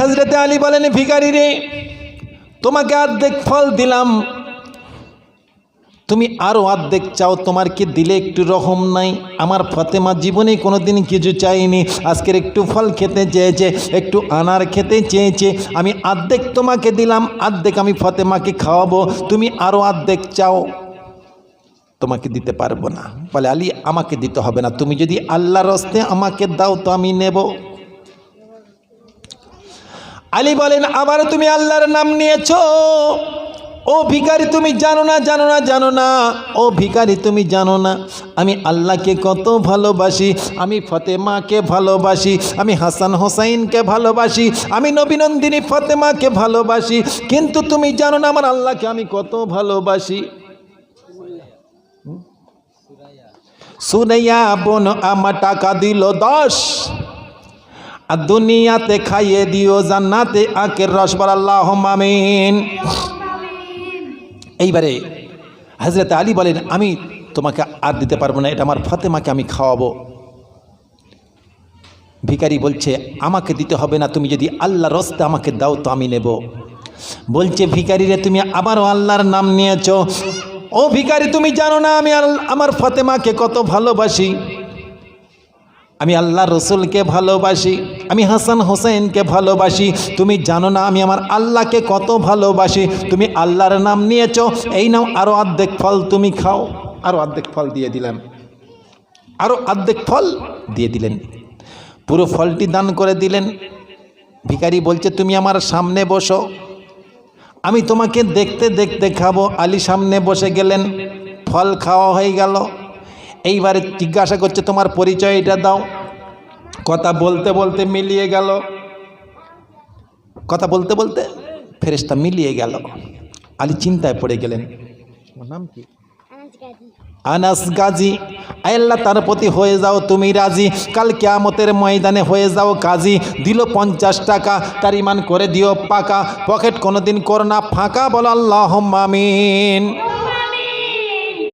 হযরতে আলী বলেন, ভিখারি রে, তোমাকে অর্ধেক ফল দিলাম, তুমি আরো অর্ধেক চাও, তোমার কি দিলে একটু রহম নাই? আমার ফাতেমা জীবনে কোনোদিন কিছু চাইনি, আজকের একটু ফল খেতে চেয়েছে, একটু আনার খেতে চেয়েছে, আমি অর্ধেক তোমাকে দিলাম, অর্ধেক আমি ফাতেমাকে খাওয়াবো, তুমি আরো অর্ধেক চাও, তোমাকে দিতে পারবো না। বলে, আলী আমাকে দিতে হবে না, তুমি যদি আল্লাহর রাস্তে আমাকে দাও তো আমি নেব। আলী বলেন, আবার তুমি আল্লাহর নাম নিয়েছো? ও ভিখারি, তুমি জানো না, জানো না, জানো না, ও ভিখারি তুমি জানো না আমি আল্লাহকে কত ভালোবাসি, আমি ফাতেমাকে ভালোবাসি, আমি হাসান হোসাইনকে ভালোবাসি, আমি নবীনন্দিনী ফাতেমাকে ভালোবাসি, কিন্তু তুমি জানো না আমার আল্লাহকে আমি কত ভালোবাসি। সুরাইয়া বোন আমার টাকা দিল 10, আর দুনিয়াতে খাইয়ে দিও জান্নাতে আখের রস, বল আল্লাহুম্মা আমিন। এইবারে হযরত আলী বলেন, আমি তোমাকে আর দিতে পারবো না, এটা আমার ফাতেমাকে আমি খাওয়াবো। ভিখারি বলছে, আমাকে দিতে হবে না, তুমি যদি আল্লাহর রাস্তে আমাকে দাও তো আমি নেব। বলছে, ভিখারি রে, তুমি আবারও আল্লাহর নাম নিয়েছো। ও ভিখারি, তুমি জানো না আমি আমার ফাতেমাকে কত ভালোবাসি, আমি আল্লাহ রসুলকে ভালোবাসি, আমি হাসান হোসেনকে ভালোবাসি, তুমি জানো না আমি আমার আল্লাহকে কত ভালোবাসি, তুমি আল্লাহর নাম নিয়েছো, এই নাও আরো অর্ধেক ফল তুমি খাও। আরো অর্ধেক ফল দিয়ে দিলাম, আরো অর্ধেক ফল দিয়ে দিলেন, পুরো ফলটি দান করে দিলেন। ভিখারি বলছে, তুমি আমার সামনে বসো, আমি তোমাকে দেখতে দেখতে খাবো। আলী সামনে বসে গেলেন, ফল খাওয়া হয়ে গেল। এইবারে জিজ্ঞাসা করছে, তোমার পরিচয়টা দাও। কথা বলতে বলতে মিলিয়ে গেল, কথা বলতে বলতে ফেরেশতা মিলিয়ে গেল। আলী চিন্তায় পড়ে গেলেন, ওর নাম কি? আনাস গাজী। আল্লাহ তার প্রতি হয়ে যাও তুমি রাজি, কাল কিয়ামতের ময়দানে হয়ে যাও কাজী। দিল 50 টাকা, তার ইমান করে দিও পাকা, পকেট কোনোদিন করো না ফাঁকা, বলো আল্লাহুম্মা আমিন।